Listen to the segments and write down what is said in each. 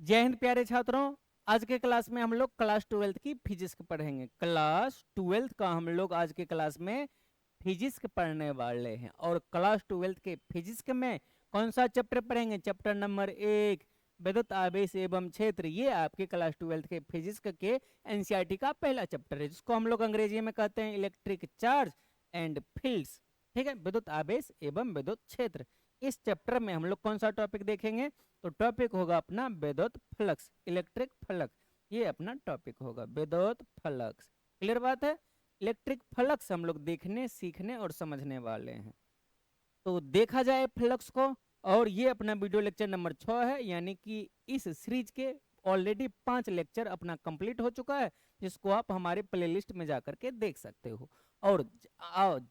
जय हिंद प्यारे छात्रों। आज के क्लास में हम लोग क्लास 12th की फिजिक्स पढ़ेंगे। क्लास 12th का हम लोग आज के क्लास में फिजिक्स पढ़ने वाले हैं। और क्लास 12th के फिजिक्स में कौन सा चैप्टर पढ़ेंगे? चैप्टर नंबर 1, विद्युत आवेश एवं क्षेत्र। ये आपके क्लास 12th के फिजिक्स के एनसीईआरटी का पहला चैप्टर है, जिसको हम लोग अंग्रेजी में कहते हैं इलेक्ट्रिक चार्ज एंड फील्ड्स। ठीक है, विद्युत आवेश एवं विद्युत क्षेत्र। इस चैप्टर में हम लोग कौन सा टॉपिक देखेंगे? तो टॉपिक होगा अपना विद्युत फ्लक्स, इलेक्ट्रिक फ्लक्स। ये अपना टॉपिक होगा विद्युत फ्लक्स। क्लियर बात है? इलेक्ट्रिक फ्लक्स हम लोग देखने, सीखने और समझने वाले हैं। तो देखा जाए फ्लक्स को। और ये अपना वीडियो लेक्चर नंबर 6 है, यानी कि इस सीरीज के ऑलरेडी 5 लेक्चर अपना कंप्लीट हो चुका है, जिसको आप हमारे प्लेलिस्ट में जाकर के देख सकते हो। और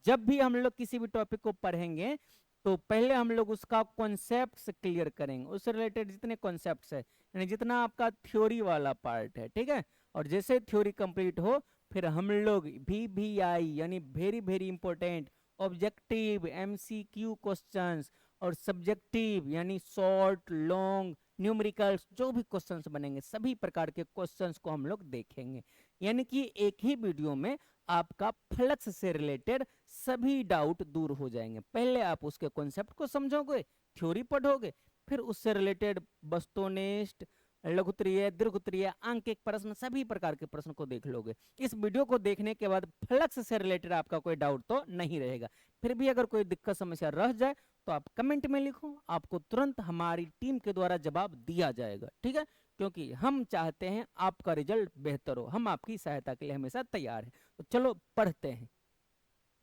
जब भी हम लोग किसी भी टॉपिक को पढ़ेंगे तो पहले हम लोग उसका कॉन्सेप्ट्स क्लियर करेंगे, उससे रिलेटेड जितने कॉन्सेप्ट्स है, यानी जितना आपका थ्योरी वाला पार्ट है। ठीक है, और जैसे थ्योरी कंप्लीट हो फिर हम लोग VVI यानी very very important objective MCQ questions और सब्जेक्टिव यानी शॉर्ट लॉन्ग न्यूमेरिकल्स जो भी क्वेश्चंस बनेंगे, सभी प्रकार के क्वेश्चंस को हम लोग देखेंगे। यानी कि एक ही वीडियो में आपका फ्लक्स से रिलेटेड सभी डाउट दूर हो जाएंगे। पहले आप उसके कॉन्सेप्ट को समझोगे, थ्योरी पढ़ोगे, फिर उससे रिलेटेड वस्तुनिष्ठ, लघुत्तरीय, दीर्घत्तरीय, आंकिक प्रश्न, सभी प्रकार के प्रश्न को देख लोगे। इस वीडियो को देखने के बाद फ्लक्स से रिलेटेड आपका कोई डाउट तो नहीं रहेगा। फिर भी अगर कोई दिक्कत समस्या रह जाए तो आप कमेंट में लिखो, आपको तुरंत हमारी टीम के द्वारा जवाब दिया जाएगा। ठीक है, क्योंकि हम चाहते हैं आपका रिजल्ट बेहतर हो, हम आपकी सहायता के लिए हमेशा तैयार हैं। तो चलो पढ़ते हैं।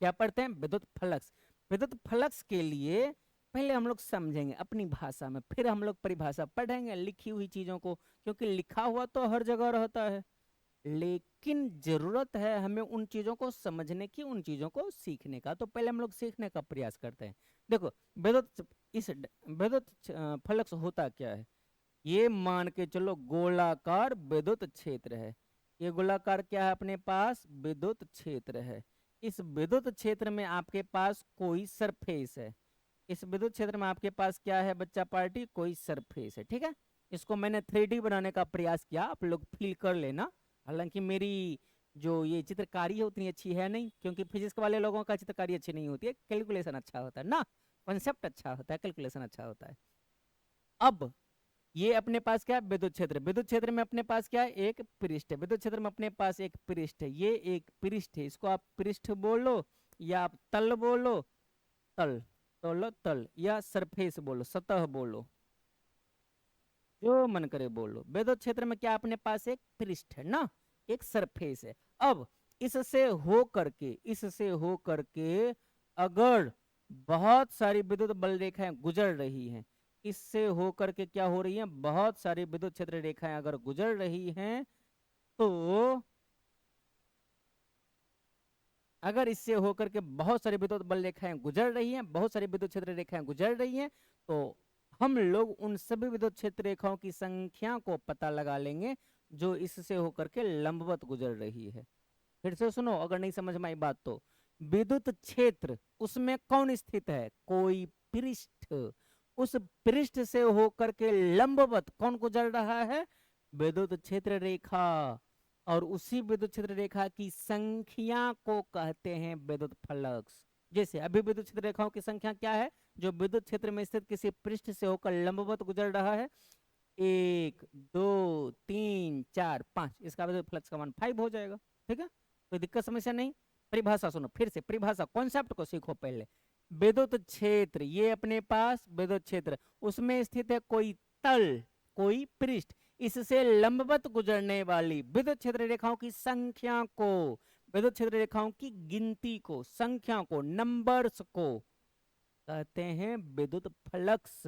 क्या पढ़ते हैं? विद्युत फ्लक्स। विद्युत फ्लक्स के लिए पहले हम लोग समझेंगे अपनी भाषा में, फिर हम लोग परिभाषा पढ़ेंगे लिखी हुई चीजों को, क्योंकि लिखा हुआ तो हर जगह रहता है, लेकिन जरूरत है हमें उन चीजों को समझने की, उन चीजों को सीखने का। तो पहले हम लोग सीखने का प्रयास करते हैं। देखो, विद्युत विद्युत फ्लक्स होता क्या है? ये मान के चलो गोलाकार विद्युत क्षेत्र है। ये गोलाकार क्या है? अपने पास विद्युत क्षेत्र है। इस विद्युत क्षेत्र में आपके पास कोई सरफेस है। इस विद्युत क्षेत्र में आपके पास क्या है बच्चा पार्टी? कोई सरफेस है। ठीक है, इसको मैंने 3D बनाने का प्रयास किया, आप लोग फील कर लेना। हालांकि मेरी जो ये चित्रकारी है उतनी अच्छी है नहीं, क्योंकि फिजिक्स वाले लोगों का चित्रकारी अच्छी नहीं होती है, कैलकुलेशन अच्छा होता है ना, कॉन्सेप्ट अच्छा होता है, कैलकुलेशन अच्छा होता है। अब ये अपने पास क्या है? विद्युत क्षेत्र। विद्युत क्षेत्र में अपने पास क्या है? एक पृष्ठ है। विद्युत क्षेत्र में अपने पास एक पृष्ठ है, ये एक पृष्ठ है। इसको आप पृष्ठ बोलो या आप तल बोलो, तल बोलो, तल या सरफेस बोलो, सतह बोलो, जो मन करे बोलो। विद्युत क्षेत्र में क्या अपने पास? एक पृष्ठ है ना, एक सरफेस है। अब इससे हो करके अगर बहुत सारी विद्युत बल रेखाएं गुजर रही हैं, इससे होकर के क्या हो रही है? बहुत सारी विद्युत क्षेत्र रेखाएं अगर गुजर रही हैं, तो अगर इससे होकर के बहुत सारी विद्युत बल रेखाएं गुजर रही हैं, बहुत सारी विद्युत क्षेत्र रेखाएं गुजर रही हैं, तो हम लोग उन सभी विद्युत क्षेत्र रेखाओं की संख्या को पता लगा लेंगे जो इससे होकर के लंबवत गुजर रही है। फिर से सुनो अगर नहीं समझ में आई बात तो। विद्युत क्षेत्र उसमें कौन स्थित है? कोई पृष्ठ। उस पृष्ठ से होकर के लंबवत कौन गुजर रहा है? विद्युत क्षेत्र रेखा। और उसी विद्युत क्षेत्र रेखा की संख्या को कहते हैं विद्युत फ्लक्स। जैसे अभी विद्युत क्षेत्र रेखाओं की संख्या क्या है? जो विद्युत क्षेत्र में स्थित किसी पृष्ठ से होकर लंबवत गुजर रहा है, 1 2 3 4 5, इसका विद्युत फ्लक्स का मान 5 हो जाएगा। ठीक है, कोई दिक्कत समस्या नहीं। परिभाषा सुनो फिर से, परिभाषा कॉन्सेप्ट को सीखो पहले। विद्युत क्षेत्र, ये अपने पास विद्युत क्षेत्र, उसमें स्थित है कोई तल, कोई पृष्ठ, इससे लंबवत गुजरने वाली विद्युत क्षेत्र रेखाओं की संख्या को, विद्युत क्षेत्र रेखाओं की गिनती को, संख्या को, नंबर्स को कहते हैं विद्युत फ्लक्स।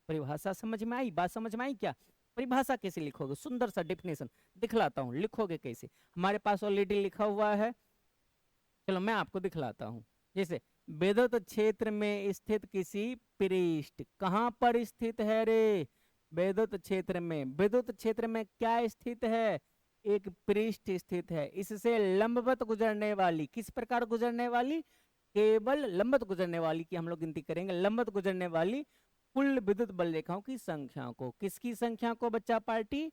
परिभाषा समझ में आई? बात समझ में आई क्या? परिभाषा कैसे लिखोगे? सुंदर सा डेफिनेशन दिखलाता हूं, लिखोगे कैसे? हमारे पास ऑलरेडी लिखा हुआ है, चलो मैं आपको दिखलाता हूं। जैसे विद्युत क्षेत्र में स्थित किसी पृष्ठ, कहां पर स्थित है रे? विद्युत क्षेत्र में। विद्युत क्षेत्र में क्या स्थित है? एक पृष्ठ स्थित है, इससे लंबवत गुजरने वाली, किस प्रकार गुजरने वाली? केवल लंबवत गुजरने वाली की हम लोग गिनती करेंगे, लंबवत गुजरने वाली कुल विद्युत बल रेखाओं की संख्या को, किसकी संख्या को बच्चा पार्टी?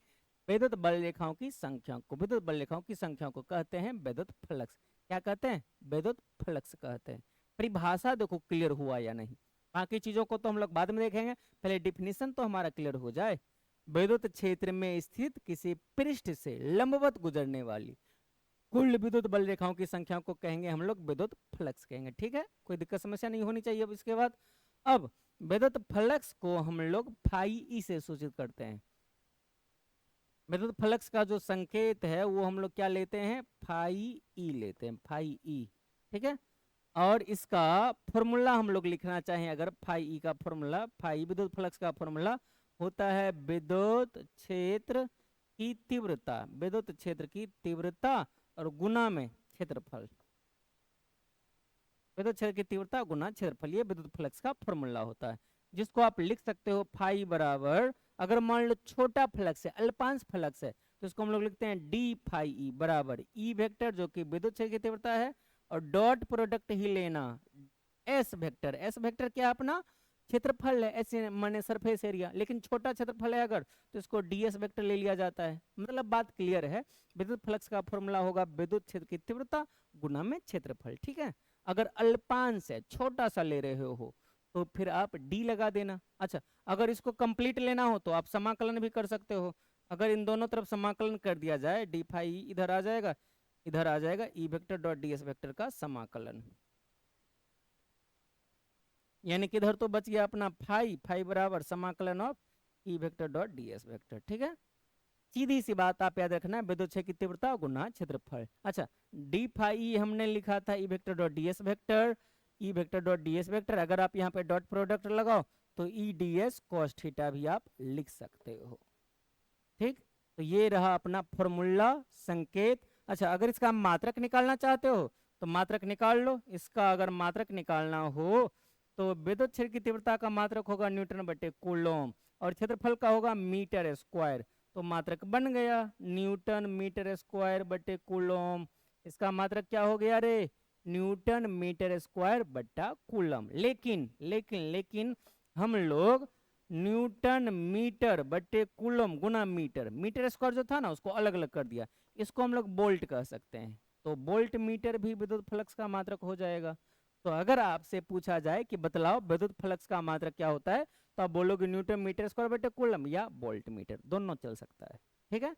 विद्युत बल रेखाओं की संख्या को, विद्युत बल रेखाओं की संख्या को कहते हैं विद्युत फ्लक्स। क्या कहते हैं? विद्युत फ्लक्स कहते हैं। परिभाषा देखो क्लियर हुआ या नहीं, बाकी चीजों को तो हम लोग बाद में देखेंगे, पहले डिफिनीशन तो हमारा क्लियर हो जाए। विद्युत क्षेत्र में स्थित किसी पृष्ठ से लंबवत गुजरने वाली कुल विद्युत बल रेखाओं की संख्या को कहेंगे हम लोग विद्युत फ्लक्स कहेंगे। ठीक है, कोई दिक्कत समस्या नहीं होनी चाहिए। अब इसके बाद अब विद्युत फ्लक्स को हम लोग फाई ई से सूचित करते हैं। विद्युत फ्लक्स का जो संकेत है वो हम लोग क्या लेते हैं? फाई ई लेते हैं, फाई ई। ठीक है, और इसका फॉर्मूला हम लोग लिखना चाहें अगर, फाई ई का फॉर्मूला, फाई विद्युत फ्लक्स का फॉर्मूला होता है विद्युत क्षेत्र की तीव्रता, विद्युत क्षेत्र की तीव्रता और गुना में क्षेत्रफल, विद्युत क्षेत्र की तीव्रता गुना क्षेत्रफल, ये विद्युत फ्लक्स का फॉर्मूला होता है, जिसको आप लिख सकते हो फाई बराबर, अगर मान लो छोटा फ्लक्स है, अल्पांश फ्लक्स है, तो इसको हम लोग लिखते हैं डी फाई ई बराबर ई वेक्टर जो कि विद्युत क्षेत्र की तीव्रता है, और डॉट प्रोडक्ट ही लेना एस वेक्टर, एस वेक्टर क्या अपना क्षेत्रफल है, एस माने सरफेस एरिया, लेकिन छोटा क्षेत्रफल है अगर तो इसको डीएस वेक्टर ले लिया जाता है। मतलब बात क्लियर है, विद्युत फ्लक्स का फॉर्मूला होगा विद्युत क्षेत्र की तीव्रता गुना में क्षेत्रफल। ठीक है, अगर अल्पांश है, छोटा सा ले रहे हो तो फिर आप डी लगा देना। अच्छा, अगर इसको कंप्लीट लेना हो तो आप समाकलन भी कर सकते हो। अगर इन दोनों तरफ समाकलन कर दिया जाए, डी फाई इधर आ जाएगा, इधर आ जाएगा ई vector dot D S vector का समाकलन, यानी कि इधर तो बच गया अपना फाई, फाई बराबर समाकलन of E vector dot D S vector. ठीक है, सीधी सी बात आप याद रखना, विद्युत क्षेत्र की तीव्रता गुना क्षेत्रफल। अच्छा, डी फाई हमने लिखा था ई vector dot D S vector, E vector dot D S vector, अगर आप यहाँ पे डॉट प्रोडक्ट लगाओ तो ई डी एस कॉस थीटा भी आप लिख सकते हो। ठीक, तो ये रहा अपना फॉर्मूला, संकेत। अच्छा, अगर इसका मात्रक निकालना चाहते हो तो मात्रक निकाल लो। इसका अगर मात्रक निकालना हो तो विद्युत क्षेत्र की तीव्रता का मात्रक होगा न्यूटन बटे कूलम, और क्षेत्रफल का होगा मीटर स्क्वायर, तो मात्रक बन गया न्यूटन मीटर स्क्वायर बटे कूलम। इसका मात्रक क्या हो गया रे? न्यूटन मीटर स्क्वायर बटा कूलम। लेकिन लेकिन लेकिन हम लोग न्यूटन मीटर बटे कूलम गुना मीटर, मीटर स्क्वायर जो था ना उसको अलग अलग कर दिया, इसको हम लोग बोल्ट कह सकते हैं, तो बोल्ट मीटर भी विद्युत फ्लक्स का मात्रक हो जाएगा। तो अगर आपसे पूछा जाए कि बतलाओ विद्युत फ्लक्स का मात्रक क्या होता है, तो आप बोलोगे न्यूटन मीटर स्क्वायर बटे कूलम या वोल्ट मीटर, दोनों चल सकता है। ठीक है,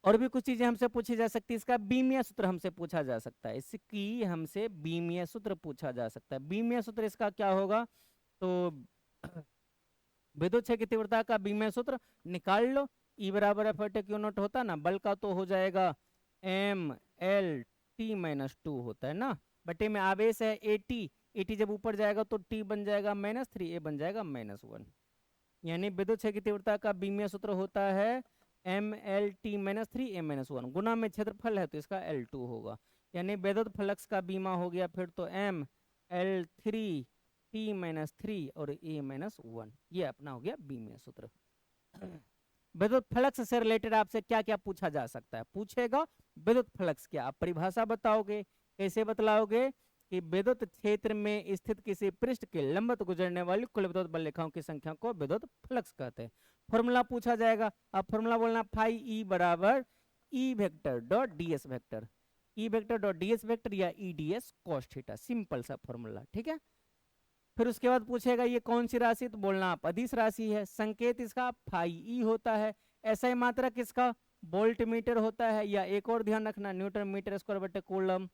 और भी कुछ चीजें हमसे पूछी जा सकती है। इसका बीमीय सूत्र हमसे पूछा जा सकता है, इसकी हमसे बीमीय सूत्र पूछा जा सकता है। बीमीय सूत्र इसका क्या होगा? तो विद्युत क्षेत्र की तीव्रता का बीमीय सूत्र निकाल लो, ई बराबर एफ बटे क्यू नॉट होता है ना, बल का तो हो जाएगा M L T minus two होता है ना, बटे में आवेश है एटी, एटी जब ऊपर जाएगा तो टी बन जाएगा -3, ए बन जाएगा -1, यानी विद्युत क्षेत्र की तीव्रता का बीमीय सूत्र होता है एम एल टी -3 ए -1, गुना में क्षेत्रफल है तो इसका L2 होगा, यानी विद्युत फ्लक्स का बीमा हो गया फिर तो एम एल थ्री टी -3 और ए -1, ये अपना हो गया बीमीय सूत्र। विद्युत फ्लक्स से रिलेटेड आपसे क्या क्या पूछा जा सकता है? पूछेगा विद्युत फ्लक्स क्या, आप परिभाषा बताओगे, कैसे बतलाओगे कि विद्युत क्षेत्र में स्थित किसी पृष्ठ के लंबवत गुजरने वाली कुल विद्युत बल रेखाओं की संख्या को विद्युत फ्लक्स कहते हैं। फॉर्मूला पूछा जाएगा, अब फॉर्मूला बोलना फाई ई बराबर E vector dot D S vector, E vector dot D S vector या E D S cos theta, simple सा फॉर्मूला। ठीक है, फिर उसके बाद पूछेगा ये कौन सी राशि, तो बोलना आप अदिश राशि है, संकेत इसका फाई ई होता है, ऐसा मात्रक इसका वोल्ट मीटर होता है, या एक और ध्यान रखना न्यूटन मीटर स्क्वायर बटे कूलम।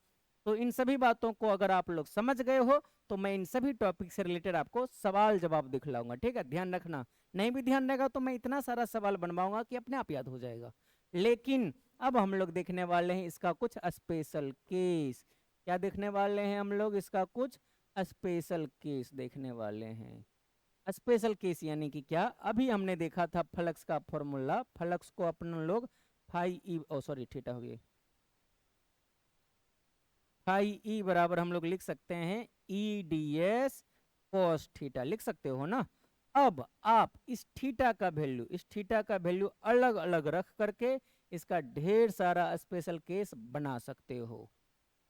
तो इन सभी बातों को अगर आप लोग समझ गए हो तो मैं इन सभी टॉपिक से रिलेटेड आपको सवाल जवाब दिखलाऊंगा। ठीक है, ध्यान रखना, नहीं भी ध्यान रहेगा तो मैं इतना सारा सवाल बनवाऊंगा कि अपने आप याद हो जाएगा। लेकिन अब हम लोग देखने वाले हैं इसका कुछ स्पेशल केस। क्या देखने वाले हैं हम लोग? इसका कुछ स्पेशल केस देखने वाले हैं। स्पेशल केस यानी कि क्या? अभी हमने देखा था फ्लक्स का फॉर्मूला, फ्लक्स को अपन लोग फाई ई सॉरी थीटा हो गई, फाई ई बराबर हम लोग लिख सकते हैं ई डी एस कॉस थीटा, लिख सकते हो ना। अब आप इस थीटा का वैल्यू, इस थीटा का वैल्यू अलग अलग रख करके इसका ढेर सारा स्पेशल केस बना सकते हो।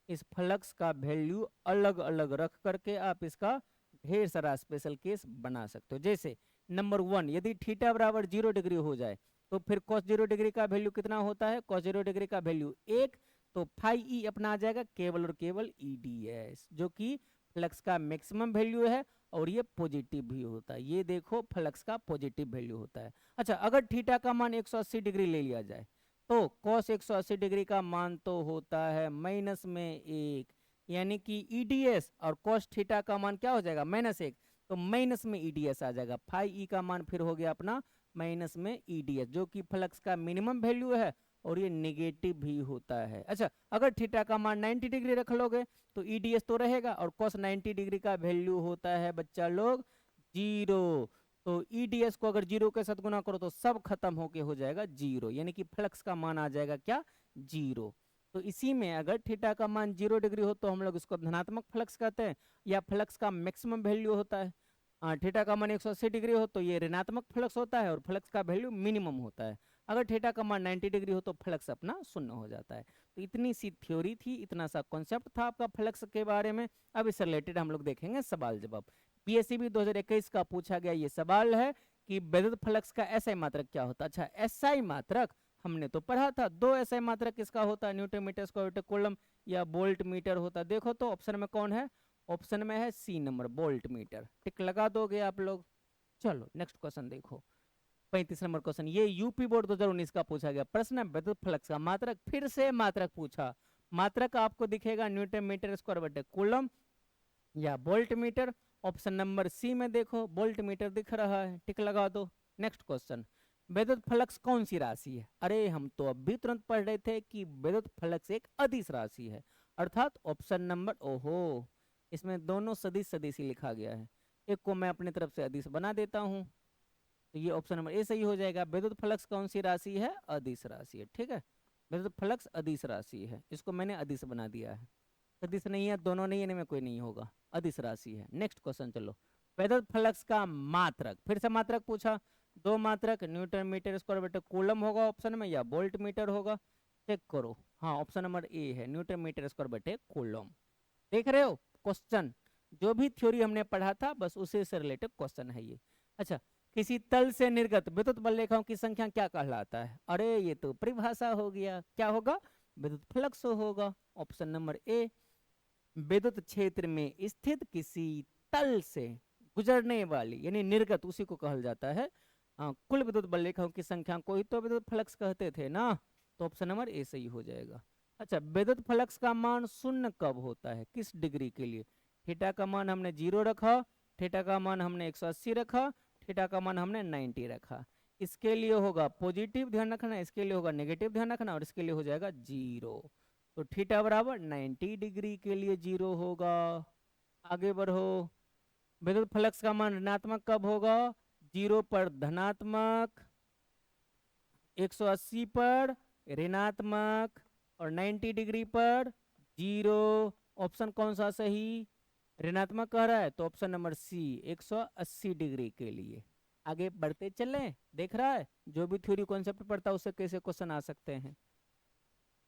इस फ्लक्स का वैल्यू अलग अलग रख करके आप इसका ढेर सारा स्पेशल केस बना सकते हो। जैसे नंबर 1, यदि थीटा बराबर 0 डिग्री हो जाए तो फिर cos 0 डिग्री का वैल्यू कितना होता है? cos 0 डिग्री का वैल्यू 1, तो फाई ई अपना आ जाएगा केवल और केवल EDS, जो कि फ्लक्स का मैक्सिमम वैल्यू है और ये पॉजिटिव भी होता है। ये देखो फ्लक्स का पॉजिटिव वैल्यू होता है। अच्छा, अगर थीटा का मान 180 डिग्री ले लिया जाए तो cos 180 डिग्री का मान तो होता है माइनस में 1, यानी कि EDS और cos थीटा का मान क्या हो जाएगा? -1, तो माइनस में EDS आ जाएगा। फाई ई का मान फिर हो गया अपना माइनस में EDS, जो कि फ्लक्स का मिनिमम वैल्यू है और ये नेगेटिव भी होता है। अच्छा, अगर थीटा का मान 90 डिग्री रख लोगे तो EDS तो रहेगा और cos 90 डिग्री का वैल्यू होता है बच्चा लोग 0, तो EDS को अगर 0 के साथ गुना करो तो सब खत्म होके हो जाएगा 0, यानी कि फ्लक्स का मान आ जाएगा क्या? 0। तो इसी में अगर थीटा का मान 0 डिग्री हो तो हम लोग इसको धनात्मक फ्लक्स कहते हैं, या फ्लक्स का मैक्सिमम वैल्यू होता है। थीटा का मान 180 डिग्री हो तो ये ऋणात्मक फ्लक्स होता है और फ्लक्स का वैल्यू मिनिमम होता है। अगर थीटा का मान 90 डिग्री हो तो फ्लक्स अपना शून्य हो जाता है। तो इतनी सी थ्योरी थी, इतना सा कॉन्सेप्ट था आपका फ्लक्स के बारे में। अब इससे रिलेटेड हम लोग देखेंगे सवाल जवाब। PSCB 2021 का पूछा गया ये सवाल है कि विद्युत फ्लक्स का SI मात्रक क्या होता है? अच्छा, SI मात्रक हमने तो पढ़ा था, 2 SI मात्रक किसका होता है? न्यूटन मीटर स्क्वायर कूलम या वोल्ट मीटर होता है। देखो तो ऑप्शन में कौन है? ऑप्शन में है C नंबर, वोल्ट मीटर। टिक लगा दोगे आप लोग। चलो नेक्स्ट क्वेश्चन देखो, 35 नंबर क्वेश्चन। ये यूपी बोर्ड 2019 का पूछा गया प्रश्न है, विद्युत फ्लक्स का मात्रक। फिर से मात्रक पूछा। मात्रक आपको दिखेगा न्यूटन मीटर स्क्वायर बटे कूलम या volt meter. Option number C में देखो वोल्ट मीटर दिख रहा है, टिक लगा दो। नेक्स्ट क्वेश्चन, विद्युत फ्लक्स कौन सी राशि है? अरे हम तो अभी तुरंत पढ़ रहे थे कि विद्युत फ्लक्स एक अदिश राशि है, अर्थात ऑप्शन नंबर, ओहो इसमें दोनों सदिश सदिश ही लिखा गया है, एक को मैं अपनी तरफ से अदिश बना देता हूँ, तो ये ऑप्शन नंबर ए सही हो जाएगा। विद्युत फ्लक्स कौन सी राशि है? अदिश राशि है, ठीक है। विद्युत फ्लक्स अदिश राशि है, इसको मैंने अदिश बना दिया है। सदिश नहीं है, दोनों नहीं है, इनमें कोई नहीं होगा, अदिश राशि है। नेक्स्ट क्वेश्चन चलो, विद्युत फ्लक्स का मात्रक। फिर से मात्रक पूछा, 2 मात्रक, न्यूटन मीटर स्क्वायर बटे कूलम होगा ऑप्शन में, या वोल्ट मीटर होगा। चेक करो, हाँ ऑप्शन नंबर ए है, न्यूटन मीटर स्क्वायर बटे कूलम। देख रहे हो क्वेश्चन, जो भी थ्योरी हमने पढ़ा था बस उसी से रिलेटेड क्वेश्चन है ये। अच्छा, किसी तल से निर्गत विद्युत बल रेखाओं की संख्या क्या कहलाता है? अरे ये तो परिभाषा हो गया, क्या होगा? विद्युत फ्लक्स होगा, ऑप्शन नंबर ए। विद्युत क्षेत्र में स्थित किसी तल से गुजरने वाली, यानी निर्गत उसी को कहा जाता है, कुल विद्युत बल रेखाओं की संख्या को ही तो विद्युत फ्लक्स कहते थे ना, तो ऑप्शन नंबर ए सही हो जाएगा। अच्छा, विद्युत फ्लक्स का मान शून्य कब होता है? किस डिग्री के लिए? थीटा का मान हमने 0 रखा, थीटा का मान हमने 180 रखा, थीटा का मान हमने 90 रखा। इसके लिए होगा पॉजिटिव ध्यान रखना, इसके लिए होगा नेगेटिव ध्यान रखना, और इसके लिए हो जाएगा 0। तो थीटा बराबर 90 डिग्री के लिए 0 होगा। आगे बढ़ो, विद्युत फ्लक्स का मान ऋणात्मक कब होगा? 0 पर धनात्मक, 180 पर ऋणात्मक और 90 डिग्री पर 0। ऑप्शन कौन सा सही? ऋणात्मक कह रहा है तो ऑप्शन नंबर C 180 डिग्री के लिए। आगे बढ़ते चलें, देख रहा है जो भी थ्योरी कॉन्सेप्ट पढ़ता है उससे कैसे क्वेश्चन आ सकते हैं।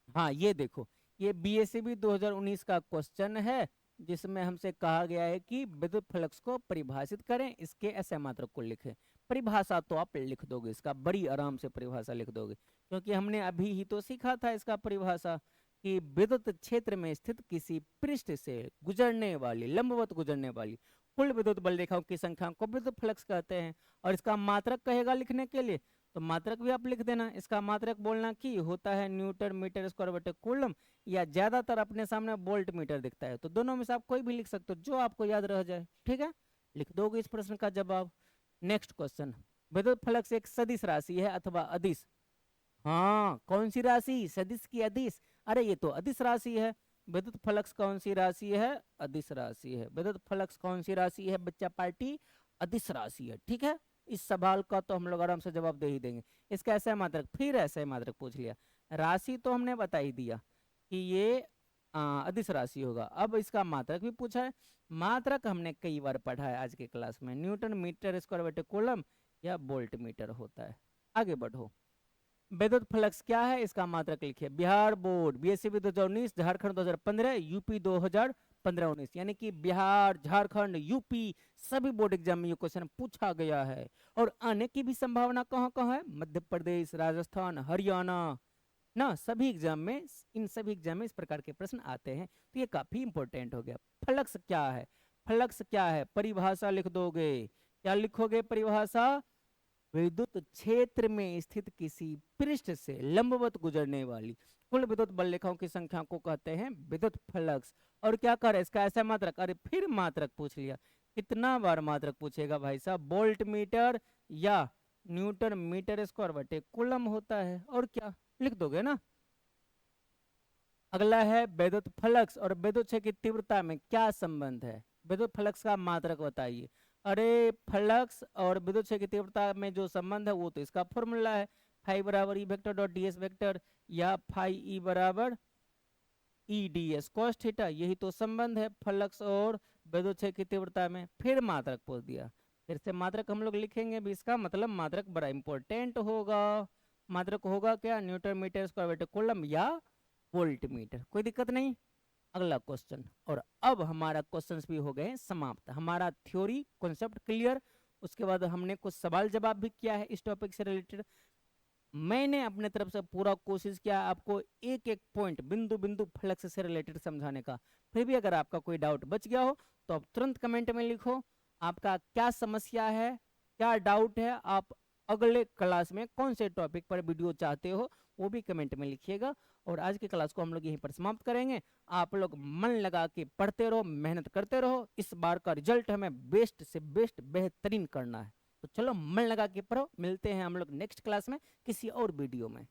हाँ ये देखो, ये BSCB 2019 का क्वेश्चन है, जिसमें हमसे कहा गया है कि विद्युत फ्लक्स को परिभाषित करें, इसके SI मात्रक को लिखें। परिभाषा तो आप लिख दोगे, इसका बड़ी आराम से परिभाषा लिख दोगे, क्योंकि हमने अभी ही तो सीखा था इसका परिभाषा कि विद्युत क्षेत्र में स्थित किसी पृष्ठ से गुजरने वाली, लंबवत गुजरने वाली कुल विद्युत बल रेखाओं की संख्या को विद्युत फ्लक्स कहते हैं। और इसका मात्रक कहेगा लिखने के लिए, तो मात्रक भी आप लिख देना। इसका मात्रक बोलना कि होता है न्यूटन मीटर स्क्वायर बटे कूलम, या ज्यादातर अपने सामने वोल्ट मीटर दिखता है, तो दोनों में से आप कोई भी लिख सकते हो जो आपको याद रह जाए, ठीक है। लिख दोगे इस प्रश्न का जवाब। नेक्स्ट क्वेश्चन, विद्युत फ्लक्स एक सदिश राशि है अथवा अदिश? हाँ कौन सी राशि? सदिश की अदिश? अरे ये तो अदिश राशि है। विद्युत फ्लक्स कौन सी राशि है? अदिश राशि है। विद्युत फ्लक्स कौन सी राशि है बच्चा पार्टी? अदिश राशि है, ठीक है। इस सवाल का तो हम लोग आराम से जवाब दे ही देंगे। इसका ऐसा मात्रक, फिर ऐसा मात्रक पूछ लिया। राशि तो हमने बता ही दिया कि ये अदिश राशि होगा। अब इसका मात्रक भी पूछा है। मात्रक हमने कई बार पढ़ा है आज के क्लास में, न्यूटन मीटर स्क्वायर बटे कूलम या वोल्ट मीटर होता है। आगे बढ़ो, विद्युत फ्लक्स क्या है? इसका मात्रक लिखिए। Bihar board BSCB 2019, Jharkhand 2015, UP 2015-19, यानी कि बिहार, झारखंड, यूपी सभी बोर्ड एग्जाम में ये क्वेश्चन पूछा गया है। और आने की भी संभावना कहाँ कहाँ है, मध्य प्रदेश, राजस्थान, हरियाणा ना, सभी एग्जाम में, इन सभी एग्जाम में इस प्रकार के प्रश्न आते हैं। तो ये काफी इंपॉर्टेंट हो गया। फ्लक्स क्या है, फ्लक्स क्या है, परिभाषा लिख दोगे। क्या लिखोगे परिभाषा, विद्युत क्षेत्र में स्थित किसी पृष्ठ से लंबवत गुजरने वाली कुल विद्युत बल रेखाओं की संख्या को कहते हैं विद्युत फ्लक्स। और क्या करे इसका ऐसा मात्रक, अरे फिर मात्रक पूछ लिया, कितना बार मात्रक पूछेगा भाई साहब, वोल्ट मीटर या न्यूटन मीटर स्क्वायर बटे कूलम होता है। और क्या लिख दोगे ना। अगला है विद्युत फ्लक्स और विद्युत क्षेत्र की तीव्रता में क्या संबंध है, विद्युत फ्लक्स का मात्रक बताइए। अरे फ्लक्स और विद्युत क्षेत्र की तीव्रता में जो संबंध है वो तो इसका फॉर्मूला है, फाई बराबर E vector dot D S vector, या फाई ई बराबर ई डी एस कॉस थीटा, यही तो संबंध है फ्लक्स और विद्युत क्षेत्र की तीव्रता में। फिर मात्रक पूछ दिया, फिर से मात्रक हम लोग लिखेंगे भी, इसका मतलब मात्रक बड़ा इंपॉर्टेंट होगा। मात्रक होगा क्या, न्यूटन मीटर स्क्वायर बटे कूलम या वोल्ट मीटर, कोई दिक्कत नहीं। अगला क्वेश्चन, और अब हमारा क्वेश्चंस भी हो गए समाप्त, हमारा थ्योरी कॉन्सेप्ट क्लियर। उसके बाद हमने कुछ सवाल जवाब भी किया है इस टॉपिक से रिलेटेड। मैंने अपने तरफ से पूरा कोशिश किया आपको एक एक पॉइंट बिंदु बिंदु फ्लक्स से रिलेटेड समझाने का। फिर भी अगर आपका कोई डाउट बच गया हो तो आप तुरंत कमेंट में लिखो, आपका क्या समस्या है, क्या डाउट है, आप अगले क्लास में कौन से टॉपिक पर वीडियो चाहते हो वो भी कमेंट में लिखिएगा। और आज की क्लास को हम लोग यहीं पर समाप्त करेंगे। आप लोग मन लगा के पढ़ते रहो, मेहनत करते रहो, इस बार का रिजल्ट हमें बेस्ट से बेस्ट बेहतरीन करना है। तो चलो मन लगा के पढ़ो, मिलते हैं हम लोग नेक्स्ट क्लास में किसी और वीडियो में।